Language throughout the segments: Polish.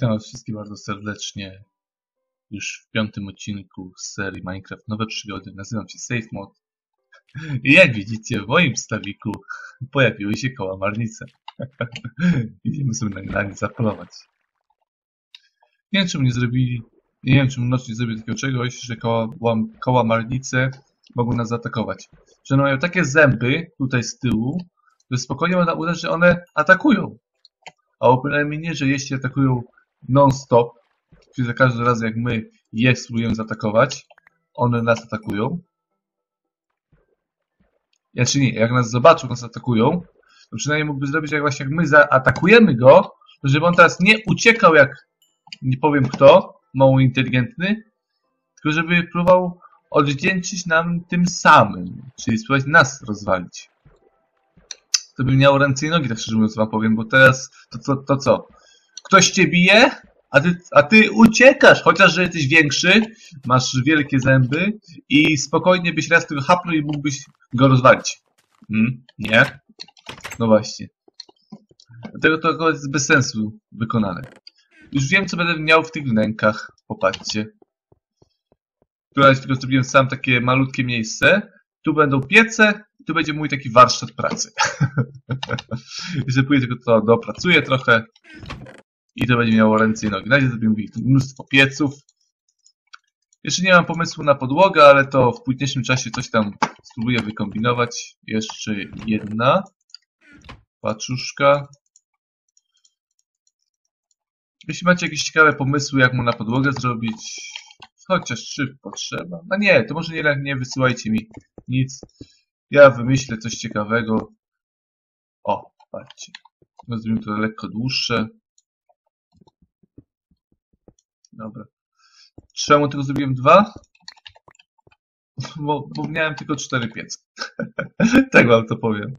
Witam was wszystkich bardzo serdecznie już w 5. odcinku z serii MineCraft Nowe przygody. Nazywam się Safe Mod i jak widzicie w moim stawiku pojawiły się kałamarnice. Idziemy sobie na nie zapanować. Nie wiem czemu nie zrobili, nie wiem czemu noc nie zrobili takiego czegoś, że kałamarnice mogą nas zaatakować. Że one mają takie zęby tutaj z tyłu, że spokojnie można uznać, że one atakują. A przynajmniej nie, że jeśli atakują non-stop, czyli za każdym razem jak my je spróbujemy zaatakować, one nas atakują. Znaczy nie, jak nas zobaczą, nas atakują, to przynajmniej mógłby zrobić jak właśnie jak my zaatakujemy go, to żeby on teraz nie uciekał jak nie powiem kto, mało inteligentny, tylko żeby próbował odwdzięczyć nam tym samym, czyli spróbować nas rozwalić. To by miało ręce i nogi, tak szczerze mówiąc wam powiem, bo teraz to co? Ktoś cię bije, a ty uciekasz, chociaż że jesteś większy, masz wielkie zęby i spokojnie byś raz tego hapnął i mógłbyś go rozwalić. Nie? No właśnie. Dlatego to akurat jest bez sensu wykonane. Już wiem, co będę miał w tych wnękach. Popatrzcie. Tutaj tylko zrobiłem sam takie malutkie miejsce. Tu będą piece, tu będzie mój taki warsztat pracy. Jeżeli pójdę tylko to dopracuję trochę i to będzie miało ręce i nogi. Na razie zrobimy mnóstwo pieców. Jeszcze nie mam pomysłu na podłogę, ale to w późniejszym czasie coś tam spróbuję wykombinować. Jeszcze jedna paczuszka. Jeśli macie jakieś ciekawe pomysły, jak mu na podłogę zrobić, chociaż czy potrzeba. No nie, to może nie wysyłajcie mi nic. Ja wymyślę coś ciekawego. O, patrzcie. No, zrobimy to lekko dłuższe. Dobra. Czemu tylko zrobiłem 2? Bo miałem tylko 4 piece. Tak wam to powiem.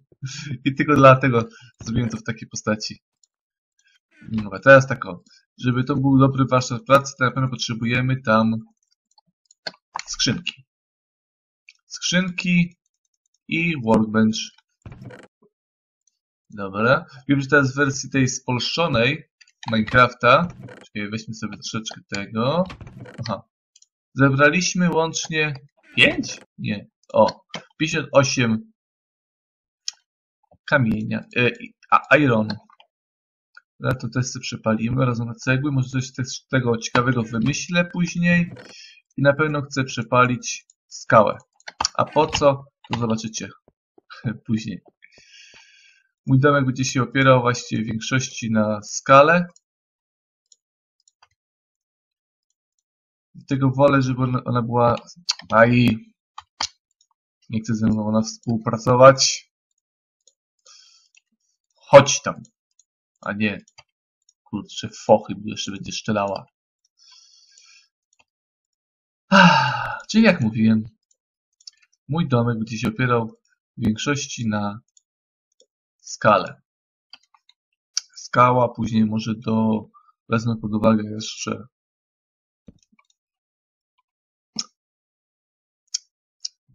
I tylko dlatego zrobiłem to w takiej postaci. Dobra, teraz tak o. Żeby to był dobry warsztat pracy, to na pewno potrzebujemy tam skrzynki. Skrzynki i workbench. Dobra. Wiem, że teraz w wersji tej spolszonej Minecrafta, czyli weźmy sobie troszeczkę tego. Aha. Zebraliśmy łącznie 5? Nie. O. 58 kamienia. Ironu. To też sobie przepalimy razem na cegły. Może coś z tego ciekawego wymyślę później. I na pewno chcę przepalić skałę. A po co? To zobaczycie później. Mój domek będzie się opierał właściwie w większości na skale. Dlatego wolę, żeby ona była... nie chcę ze mną ona współpracować. Chodź tam. A nie. Kurczę, fochy jeszcze będzie szczelała. Czyli jak mówiłem, mój domek będzie się opierał w większości na skale. Skała, później może wezmę pod uwagę jeszcze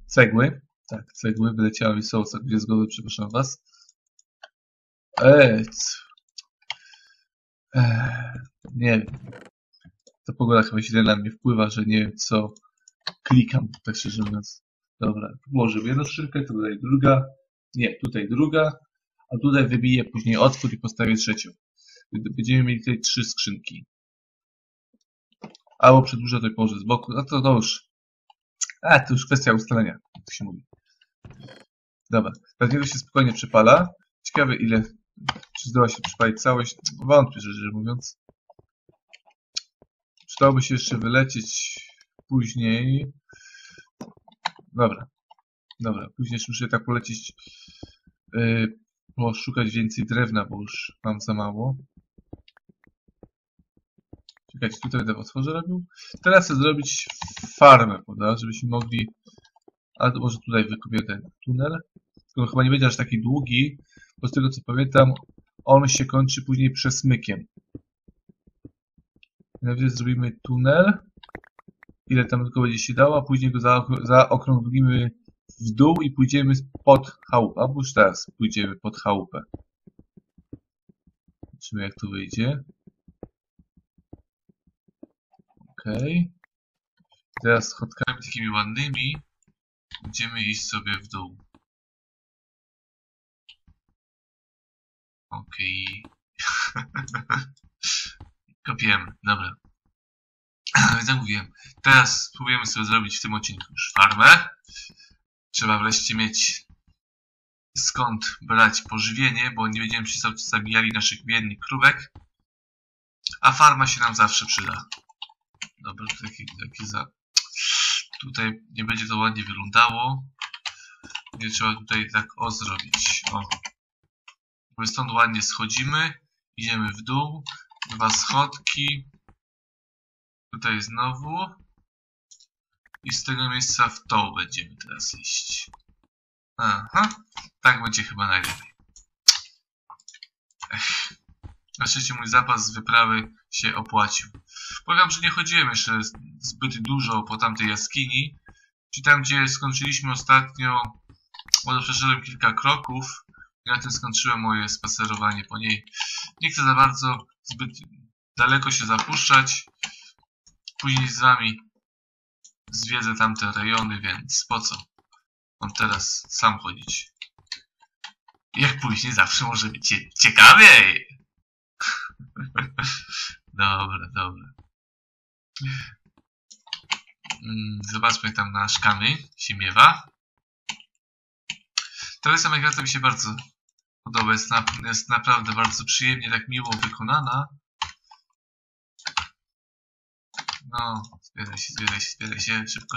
cegły. Tak, cegły. Wyleciały mi sołca, gdzie z głowy, przepraszam was. Nie wiem. Ta pogoda chyba źle na mnie wpływa, że nie wiem co klikam, tak szczerze mówiąc. Dobra, włożę jedną skrzynkę, tutaj druga. Nie, tutaj druga. A tutaj wybiję później otwór i postawię trzecią. Będziemy mieli tutaj 3 skrzynki. Albo przedłużę to i położę z boku. No to już. To już kwestia ustalenia, jak to się mówi. Dobra, teraz niego się spokojnie przypala. Ciekawe ile. Czy zdoła się przypalić całość? Wątpię, szczerze mówiąc. Przydałoby się jeszcze wylecieć później. Dobra. Później jeszcze muszę tak polecieć. Poszukać więcej drewna, bo już mam za mało. Czekajcie, tutaj będę w otworze robił. Teraz chcę zrobić farmę, prawda? Żebyśmy mogli... A to może tutaj wykupię ten tunel. Tylko chyba nie będzie aż taki długi, bo z tego co pamiętam, on się kończy później przesmykiem. Najpierw zrobimy tunel. Ile tam tylko będzie się dało, a później go zaokrąglimy w dół i pójdziemy pod chałupę. Albo już teraz pójdziemy pod chałupę. Zobaczymy jak to wyjdzie. Okej. Teraz schodkami takimi ładnymi będziemy iść sobie w dół. Okej. Kopiemy, dobra. Więc jak mówiłem, teraz spróbujemy sobie zrobić w tym odcinku już farmę. Trzeba wreszcie mieć skąd brać pożywienie, bo nie będziemy się zabijali naszych biednych krówek. A farma się nam zawsze przyda. Dobra, tutaj nie będzie to ładnie wyglądało. Nie trzeba tutaj tak zrobić. O. My stąd ładnie schodzimy. Idziemy w dół. 2 schodki. Tutaj znowu. I z tego miejsca w to będziemy teraz iść. Aha. Tak będzie chyba najlepiej. Na szczęście mój zapas z wyprawy się opłacił. Powiem, że nie chodziłem jeszcze zbyt dużo po tamtej jaskini. Czy tam, gdzie skończyliśmy ostatnio, może przeszedłem kilka kroków i na tym skończyłem moje spacerowanie po niej. Nie chcę za bardzo zbyt daleko się zapuszczać. Później z wami zwiedzę tamte rejony, więc po co? Mam teraz sam chodzić. Jak później zawsze może być ciekawiej. Dobra, dobra. Zobaczmy, jak tam nasz kamień się miewa. Ta wersja MineCrafta mi się bardzo podoba. Jest naprawdę bardzo przyjemnie, tak miło wykonana. No, zbieraj się. Szybko.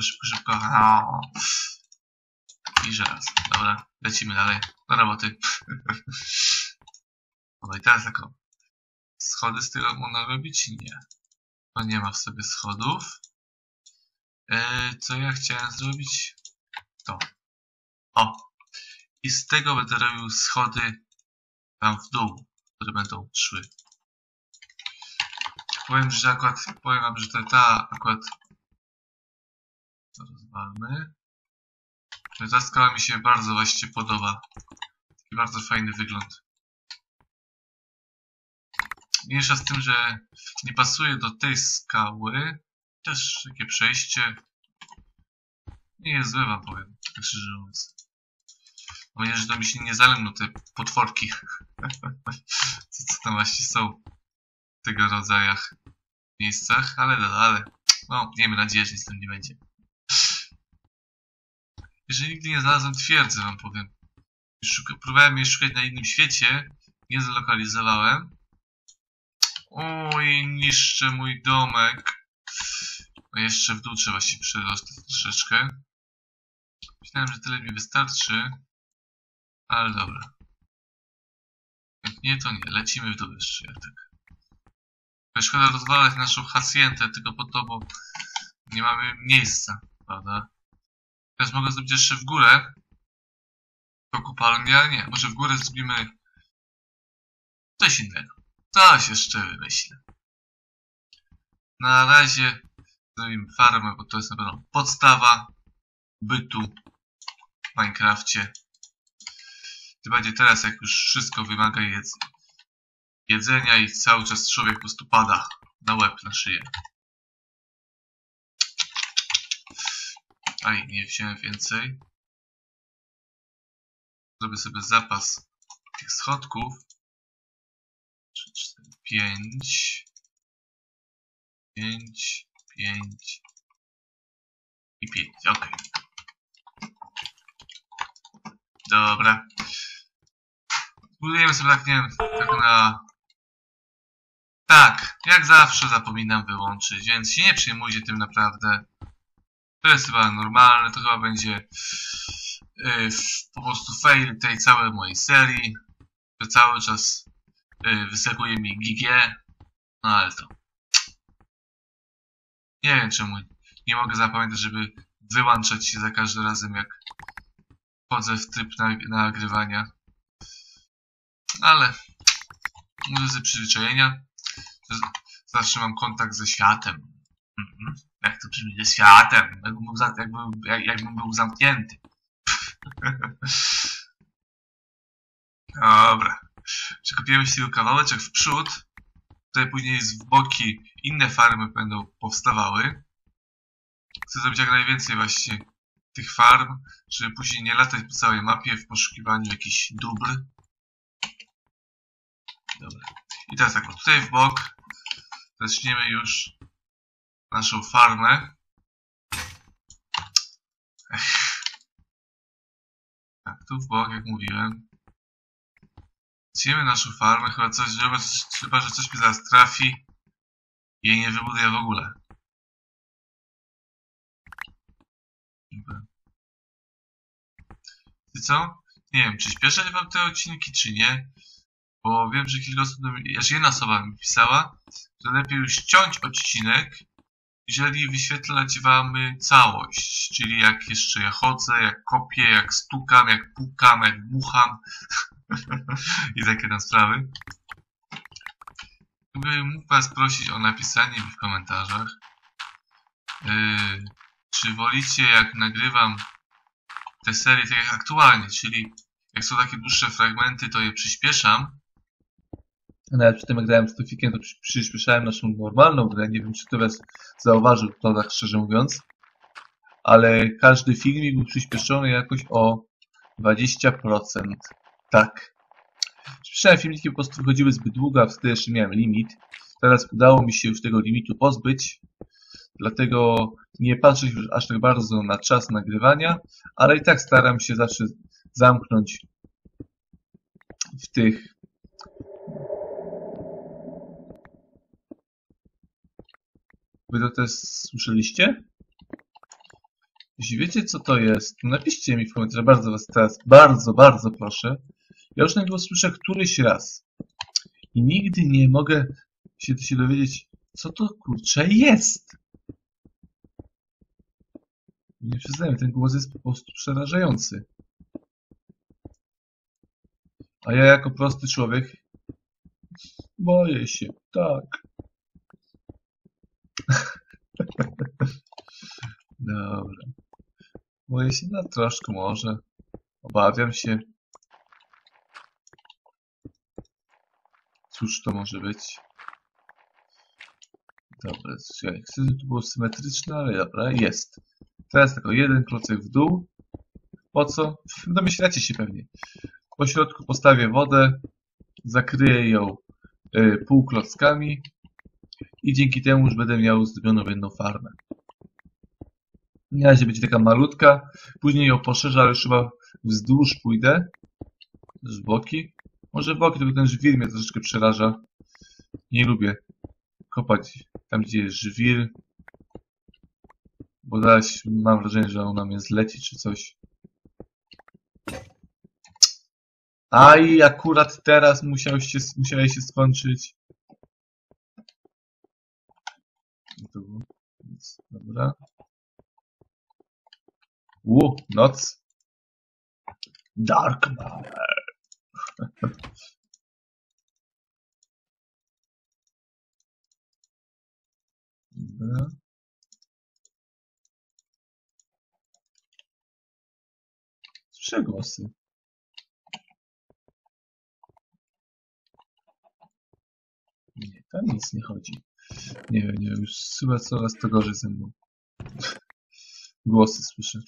I żelazo. Dobra, lecimy dalej. Do roboty. No i teraz taką. Schody z tego można robić? Nie. To nie ma w sobie schodów. Co ja chciałem zrobić? To. O! I z tego będę robił schody tam w dół, które będą szły. Powiem wam, że ta akurat to rozwalmy. Ta skała mi się bardzo właśnie podoba. Taki bardzo fajny wygląd. Mniejsza z tym, że nie pasuje do tej skały. Też takie przejście nie jest złe, wam powiem, tak szczerze mówiąc. Mam nadzieję, że to mi się nie zalemną te potworki. co tam właśnie są w tego rodzaju miejscach, ale no, miejmy nadzieję, że nic tam nie będzie. Jeżeli nigdy nie znalazłem twierdzy, wam powiem. Próbowałem jej szukać na innym świecie, nie zlokalizowałem. Oj, niszczę mój domek. No jeszcze w dół trzeba się przedostać troszeczkę. Myślałem, że tyle mi wystarczy. Ale dobra. Jak nie, to nie. Lecimy w dół jeszcze. Jak tak. Szkoda rozwalać naszą haciendę tylko po to, bo nie mamy miejsca, prawda? Teraz mogę zrobić jeszcze w górę. To kopalnia? Nie. Może w górę zrobimy coś innego. Coś jeszcze wymyślę. Na razie zrobimy farmę, bo to jest na pewno podstawa bytu w Minecrafcie. Tym bardziej teraz, jak już wszystko wymaga jedzenia i cały czas człowiek po prostu pada na łeb, na szyję. Aj, nie wziąłem więcej. Zrobię sobie zapas tych schodków. 3, 4, 5. 5 i 5. Ok. Dobra. Budujemy sobie tak, nie wiem, tak na... Tak, jak zawsze zapominam wyłączyć, więc się nie przejmujcie tym naprawdę. To jest chyba normalne, to chyba będzie po prostu fail tej całej mojej serii. To cały czas wyskakuje mi GG. No ale to... Nie wiem czemu nie mogę zapamiętać, żeby wyłączać się za każdym razem, jak wchodzę w tryb nagrywania. Ale może ze przyzwyczajenia zawsze mam kontakt ze światem. Jak to brzmi, ze światem? Jakbym był zamknięty. Dobra. Przekopiemy się tylko kawałeczek w przód. Tutaj później w boki inne farmy będą powstawały. Chcę zrobić jak najwięcej właśnie tych farm, żeby później nie latać po całej mapie w poszukiwaniu jakichś dóbr. Dobra. I teraz tak, tutaj w bok zaczniemy już naszą farmę. Tak, tu w bok, jak mówiłem. Zaczniemy naszą farmę, chyba że coś mi zaraz trafi i jej nie wybuduję w ogóle. Dobra. I co? Nie wiem, czy śpieszę wam te odcinki, czy nie. Bo wiem, że kilka osób, aż jedna osoba mi pisała, że lepiej już ściąć odcinek, jeżeli wyświetlać wam całość. Czyli jak jeszcze ja chodzę, jak kopię, jak stukam, jak pukam, jak bucham. I takie tam sprawy. Gdybym mógł was prosić o napisanie mi w komentarzach, czy wolicie, jak nagrywam te serie tak jak aktualnie, czyli jak są takie dłuższe fragmenty, to je przyspieszam. Nawet przy tym jak grałem z Tofikiem, to przyspieszałem naszą normalną grę. Nie wiem, czy ktoś was zauważył, to tak szczerze mówiąc. Ale każdy filmik był przyspieszony jakoś o 20%. Tak. Przyspieszałem filmiki, po prostu wychodziły zbyt długo, a wtedy jeszcze miałem limit. Teraz udało mi się już tego limitu pozbyć. Dlatego nie patrzę już aż tak bardzo na czas nagrywania, ale i tak staram się zawsze zamknąć w tych... Wy to też słyszeliście? Jeśli wiecie, co to jest, to napiszcie mi w komentarzach. Bardzo was teraz, bardzo proszę. Ja już na niego słyszę któryś raz. I nigdy nie mogę się dowiedzieć, co to kurczę jest. Nie przyznaję, ten głos jest po prostu przerażający. A ja jako prosty człowiek boję się, tak. Dobra. Boję się na troszkę może. Obawiam się. Cóż to może być? Dobra, słuchaj, chcę, żeby to było symetryczne, ale dobra, jest. Teraz tylko jeden klocek w dół. Po co? Domyślacie się pewnie. Po środku postawię wodę, zakryję ją półklockami i dzięki temu już będę miał zrobioną jedną farmę. Na razie będzie taka malutka, później ją poszerzę, ale już chyba wzdłuż pójdę. Też boki. Może boki, tylko ten żwir mnie troszeczkę przeraża. Nie lubię kopać tam, gdzie jest żwir, bo zaraz mam wrażenie, że ona mnie zleci czy coś. Aj, akurat teraz musiałeś się skończyć. Dobra. Noc. Dark man. Dobra. Słyszę głosy. Nie, tam nic nie chodzi. Nie wiem, już chyba coraz to gorzej ze mną. Głosy słyszę.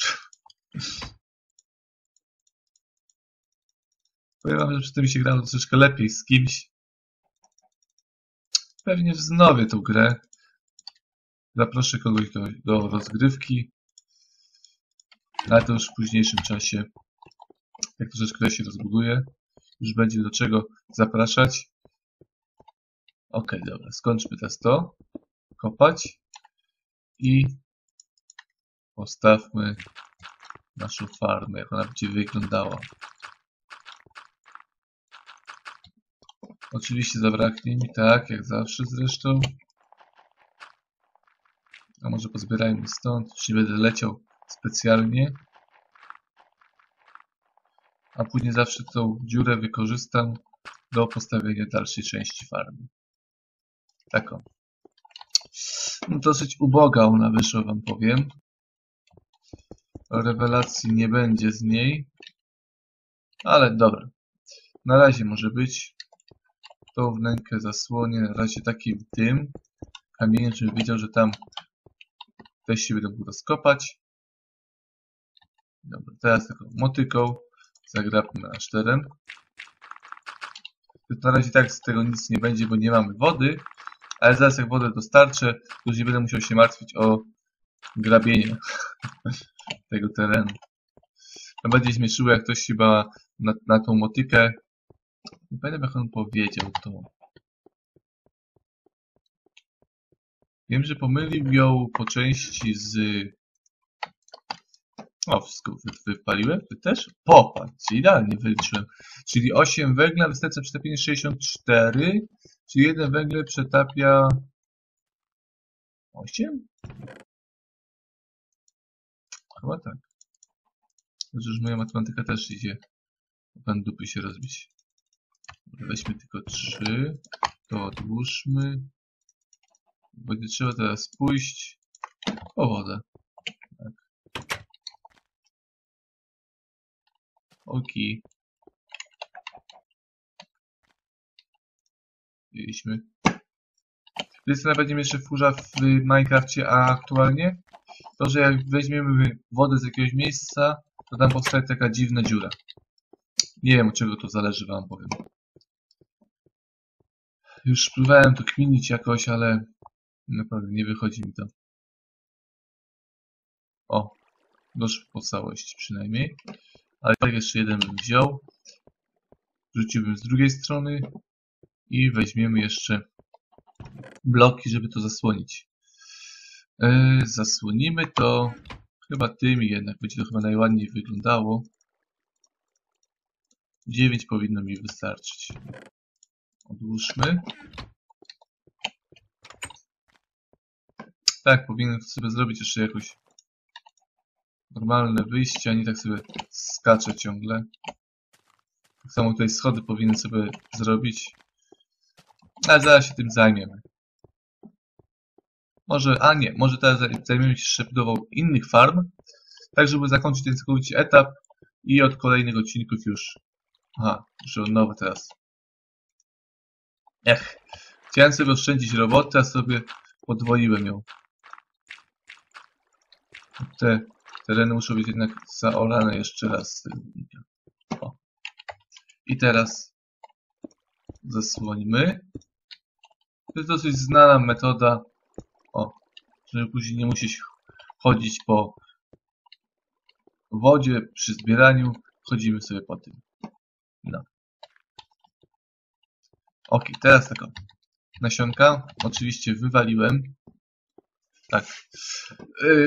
Powiem wam, że przy tym się grało troszeczkę lepiej z kimś. Pewnie wznowię tą grę. Zaproszę kogoś do rozgrywki. Ale to już w późniejszym czasie. Jak troszeczkę się rozbuduje. Już będzie do czego zapraszać. Ok, dobra. Skończmy teraz to. Kopać. I postawmy naszą farmę, jak ona będzie wyglądała. Oczywiście zabraknie mi, tak, jak zawsze zresztą. A może pozbierajmy stąd, już nie będę leciał specjalnie. A później zawsze tą dziurę wykorzystam do postawienia dalszej części farmy. Taką. No, dosyć uboga ona wyszła, wam powiem. Rewelacji nie będzie z niej. Ale dobra. Na razie może być. Tą wnękę zasłonię na razie takim tym kamieniem, żebym wiedział, że tam też się będę mógł rozkopać. Dobra, teraz taką motyką zagrabmy nasz teren. Na razie tak z tego nic nie będzie, bo nie mamy wody, ale zaraz jak wodę dostarczę, to już nie będę musiał się martwić o grabienie tego terenu. Najbardziej śmieszyło, jak ktoś się bała na tą motykę. Nie pamiętam, jak on powiedział to. Wiem, że pomylił ją po części z... O, wszystko wypaliłem? Ty też? Popatrz, idealnie wyliczyłem. Czyli 8 węgla wystarcza przetapienie 64, czyli 1 węgiel przetapia... 8? Chyba tak. Chociaż moja matematyka też idzie. Pan dupy się rozbić. Weźmy tylko 3. To odłóżmy. Będzie trzeba teraz pójść po wodę. Tak. Okej. Mieliśmy. Wiecie, co najbardziej mnie jeszcze wkurza w Minecrafcie aktualnie? To, że jak weźmiemy wodę z jakiegoś miejsca, to tam powstaje taka dziwna dziura. Nie wiem, od czego to zależy, wam powiem. Już próbowałem to kminić jakoś, ale naprawdę nie wychodzi mi to. O, doszło po całości przynajmniej. Ale tak jeszcze jeden bym wziął. Rzuciłbym z drugiej strony. I weźmiemy jeszcze bloki, żeby to zasłonić. Zasłonimy to chyba tymi jednak. Będzie to chyba najładniej wyglądało. 9 powinno mi wystarczyć. Odłóżmy. Tak, powinienem sobie zrobić jeszcze jakoś normalne wyjście, a nie tak sobie skaczę ciągle. Tak samo tutaj schody powinien sobie zrobić. Ale zaraz się tym zajmiemy. Może teraz zajmiemy się jeszcze budową innych farm, tak żeby zakończyć ten całkowity etap i od kolejnych odcinków już... Aha, już nowe teraz. Chciałem sobie oszczędzić robotę, a sobie podwoiłem ją. Te tereny muszą być jednak zaorane jeszcze raz. O. I teraz zasłonimy. To jest dosyć znana metoda. O, żeby później nie musieć chodzić po wodzie przy zbieraniu. Chodzimy sobie po tym. No. Ok, teraz taka nasionka. Oczywiście wywaliłem. Tak.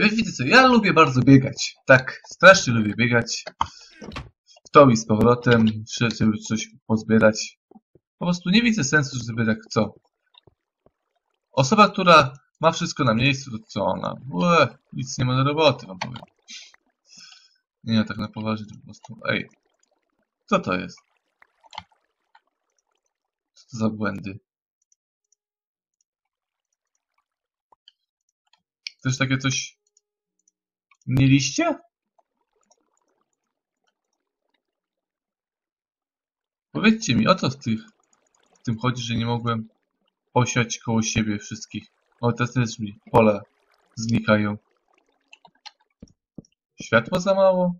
Wiecie co, ja lubię bardzo biegać. Tak, strasznie lubię biegać. W to i z powrotem, żeby coś pozbierać. Po prostu nie widzę sensu, żeby tak co. Osoba, która ma wszystko na miejscu, to co ona? Nic nie ma do roboty, wam powiem. Nie, tak na poważnie to po prostu. Ej, co to jest? Co to za błędy? Też takie coś mieliście? Powiedzcie mi, o co w tym chodzi, że nie mogłem posiać koło siebie wszystkich. O, teraz też mi pola znikają. Światła za mało?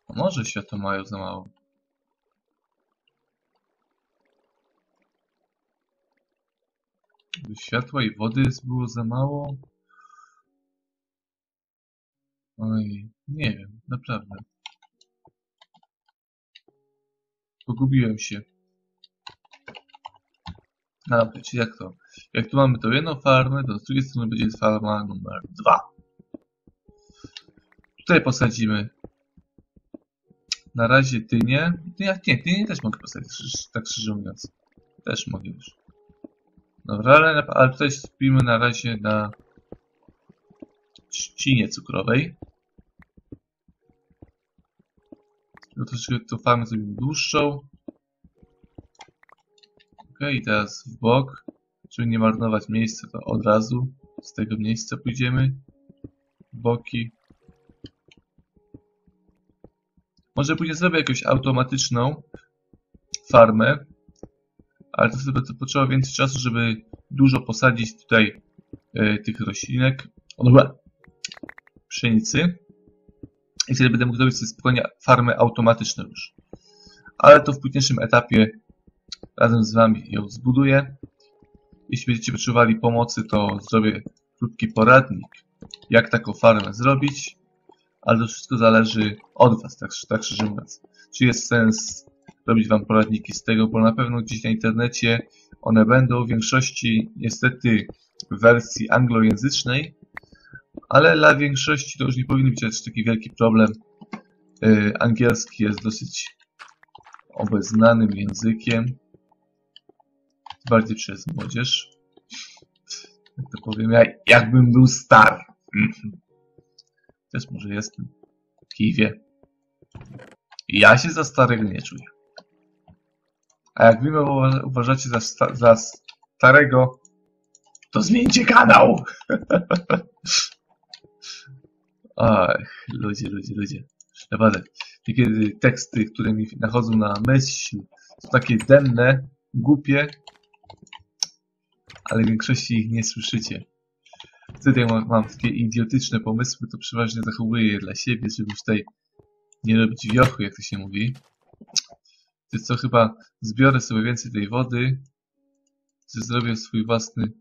A może światła mają za mało? Światła i wody było za mało? Oj, nie wiem, naprawdę. Pogubiłem się. No dobra, czyli jak to? Jak tu mamy tą jedną farmę, to z drugiej strony będzie farma numer 2. Tutaj posadzimy na razie dynię. Dynię też mogę posadzić, tak szczerze mówiąc. Też mogę już. Dobra, ale tutaj skupimy na razie na trzcinie cukrowej. Troszeczkę tą farmę zrobimy dłuższą. Ok, i teraz w bok. Żeby nie marnować miejsca, to od razu z tego miejsca pójdziemy. W boki. Może później zrobię jakąś automatyczną farmę, ale to sobie to potrzeba więcej czasu, żeby dużo posadzić tutaj tych roślinek, pszenicy. I wtedy będę mógł zrobić sobie spokojnie farmy automatyczne już. Ale to w późniejszym etapie razem z wami ją zbuduję. Jeśli będziecie potrzebowali pomocy, to zrobię krótki poradnik, jak taką farmę zrobić. Ale to wszystko zależy od was, tak szczerze mówiąc. Czy jest sens robić wam poradniki z tego, bo na pewno gdzieś na internecie one będą w większości niestety w wersji anglojęzycznej, ale dla większości to już nie powinien być aż taki wielki problem. Angielski jest dosyć obeznanym językiem, bardziej przez młodzież. Jak to powiem, jakbym był stary. Też może jestem. Kiwie. Ja się za starego nie czuję. A jak wy mnie uważacie za starego, to zmieńcie kanał! Ach, ludzie. Naprawdę, niekiedy teksty, które mi nachodzą na myśl, są takie denne, głupie, ale w większości ich nie słyszycie. Wtedy jak mam takie idiotyczne pomysły, to przeważnie zachowuję je dla siebie, żeby już tutaj nie robić wiochu, jak to się mówi. To co, chyba zbiorę sobie więcej tej wody, że zrobię swój własny...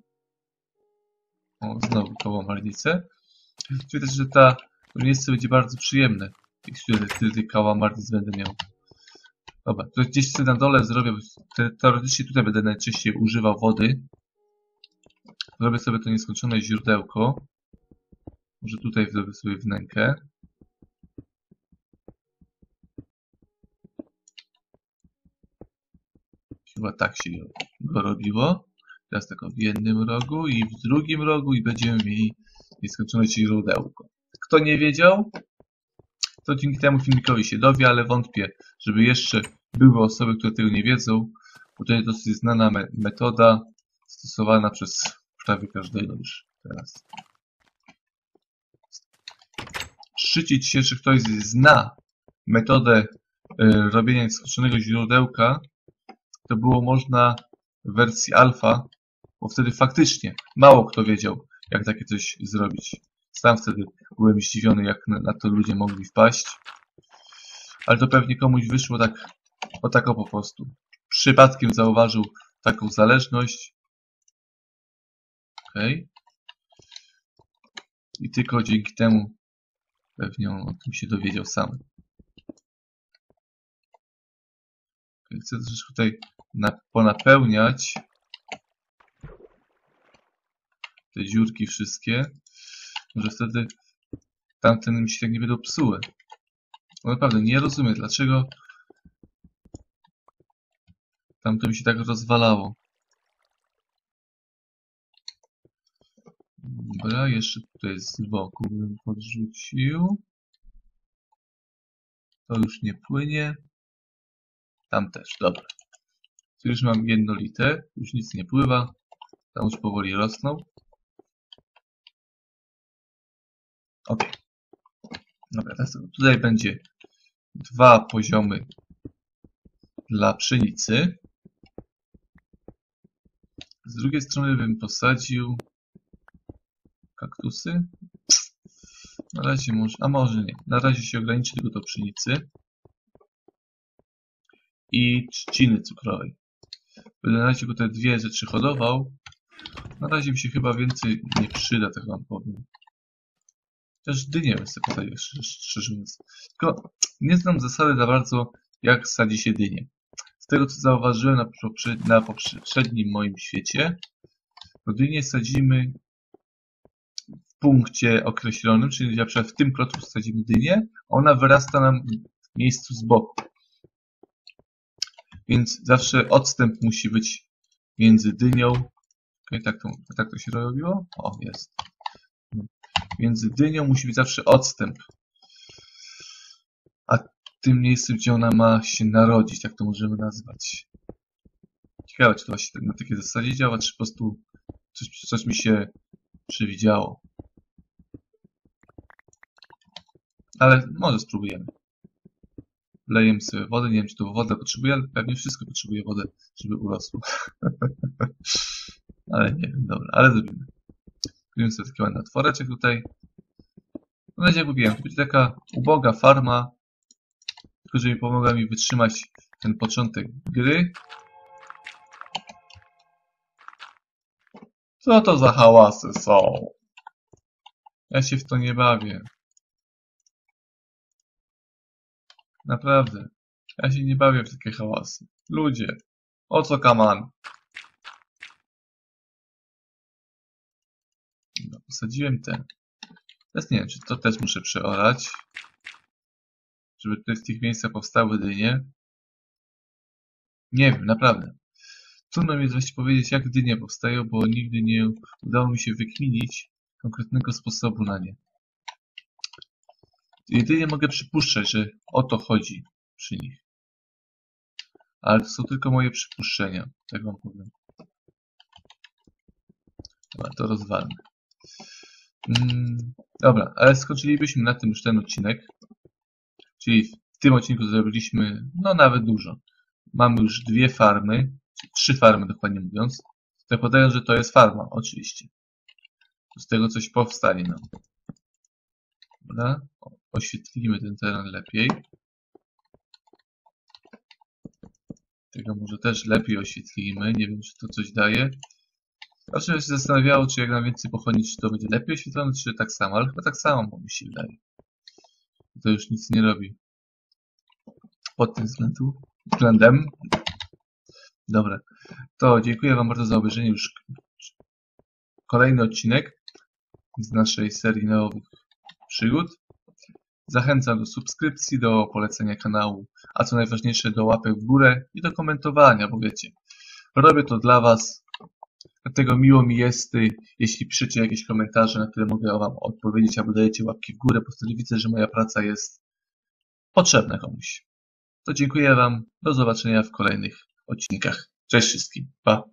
O, znowu kałamarnicę. Czyli też, że to miejsce będzie bardzo przyjemne, jeśli wtedy kałamarnic będę miał. Dobra, to gdzieś sobie na dole zrobię, teoretycznie tutaj będę najczęściej używał wody. Zrobię sobie to nieskończone źródełko. Może tutaj zrobię sobie wnękę. Chyba tak się go robiło. Teraz tylko w jednym rogu i w drugim rogu i będziemy mieli nieskończone źródełko. Kto nie wiedział, to dzięki temu filmikowi się dowie, ale wątpię, żeby jeszcze były osoby, które tego nie wiedzą, bo to jest dosyć znana metoda stosowana przez prawie każdego już teraz. Szczycić się, czy ktoś zna metodę robienia nieskończonego źródełka, to było można w wersji alfa, bo wtedy faktycznie mało kto wiedział, jak takie coś zrobić. Sam wtedy byłem zdziwiony, jak na to ludzie mogli wpaść. Ale to pewnie komuś wyszło tak, o tak po prostu. Przypadkiem zauważył taką zależność. Okej. I tylko dzięki temu pewnie on o tym się dowiedział sam. Chcę troszeczkę tutaj ponapełniać te dziurki wszystkie. Może wtedy tamten mi się tak nie będą psuły. No naprawdę nie rozumiem, dlaczego tamto mi się tak rozwalało. Dobra, jeszcze tutaj z boku bym podrzucił. To już nie płynie. Tam też, dobra. Tu już mam jednolite, już nic nie pływa. Tam już powoli rosną. Ok. Dobra, teraz tutaj będzie 2 poziomy dla pszenicy. Z drugiej strony bym posadził kaktusy. Na razie może, a może nie. Na razie się ograniczy tylko do pszenicy. I trzciny cukrowej. Będę na razie tylko te 2 rzeczy hodował. Na razie mi się chyba więcej nie przyda, tak wam powiem. Też dynię bym sobie posadził, szczerze mówiąc. Tylko nie znam zasady za bardzo, jak sadzi się dynię. Z tego, co zauważyłem na poprzednim moim świecie, to dynię sadzimy w punkcie określonym, czyli na przykład w tym klocku sadzimy dynię, a ona wyrasta nam w miejscu z boku. Więc zawsze odstęp musi być między dynią. Okay, tak to się robiło? O, jest. Między dynią musi być zawsze odstęp. A tym miejscem, gdzie ona ma się narodzić, jak to możemy nazwać. Ciekawe, czy to właśnie na takiej zasadzie działa, czy po prostu coś mi się przewidziało. Ale może spróbujemy. Wlejemy sobie wodę. Nie wiem, czy to wodę potrzebuje, ale pewnie wszystko potrzebuje wodę, żeby urosło. Ale nie wiem, dobra, ale zrobimy. Zrobimy sobie taki ładny otworeczek tutaj. No jak mówiłem, to będzie taka uboga farma, tylko żeby pomogła mi wytrzymać ten początek gry. Co to za hałasy są? Ja się w to nie bawię. Naprawdę. Ja się nie bawię w takie hałasy. Ludzie, o co kaman? No, posadziłem ten. Teraz nie wiem, czy to też muszę przeorać, żeby tutaj w tych miejscach powstały dynie. Nie wiem, naprawdę. Trudno mi jest właściwie powiedzieć, jak dynie powstają, bo nigdy nie udało mi się wykminić konkretnego sposobu na nie. Jedynie mogę przypuszczać, że o to chodzi przy nich. Ale to są tylko moje przypuszczenia, tak wam powiem. Dobra, to rozwalmy. Dobra, ale skończylibyśmy na tym już ten odcinek. Czyli w tym odcinku zrobiliśmy, no nawet dużo. Mamy już 2 farmy, 3 farmy dokładnie mówiąc. Zakładając, że to jest farma, oczywiście. Z tego coś powstanie nam. Dobra, oświetlimy ten teren lepiej. Tego może też lepiej oświetlimy. Nie wiem, czy to coś daje. Zawsze się zastanawiało, czy jak nam więcej pochodzić, czy to będzie lepiej oświetlone, czy tak samo. Ale chyba tak samo, bo mi się wydaje. To już nic nie robi. Pod tym względem. Dobra. To dziękuję wam bardzo za obejrzenie już kolejny odcinek z naszej serii nowych przygód. Zachęcam do subskrypcji, do polecenia kanału, a co najważniejsze do łapek w górę i do komentowania, bo wiecie, robię to dla was, dlatego miło mi jest, jeśli piszecie jakieś komentarze, na które mogę wam odpowiedzieć, albo dajecie łapki w górę, bo wtedy widzę, że moja praca jest potrzebna komuś. To dziękuję wam, do zobaczenia w kolejnych odcinkach. Cześć wszystkim, pa!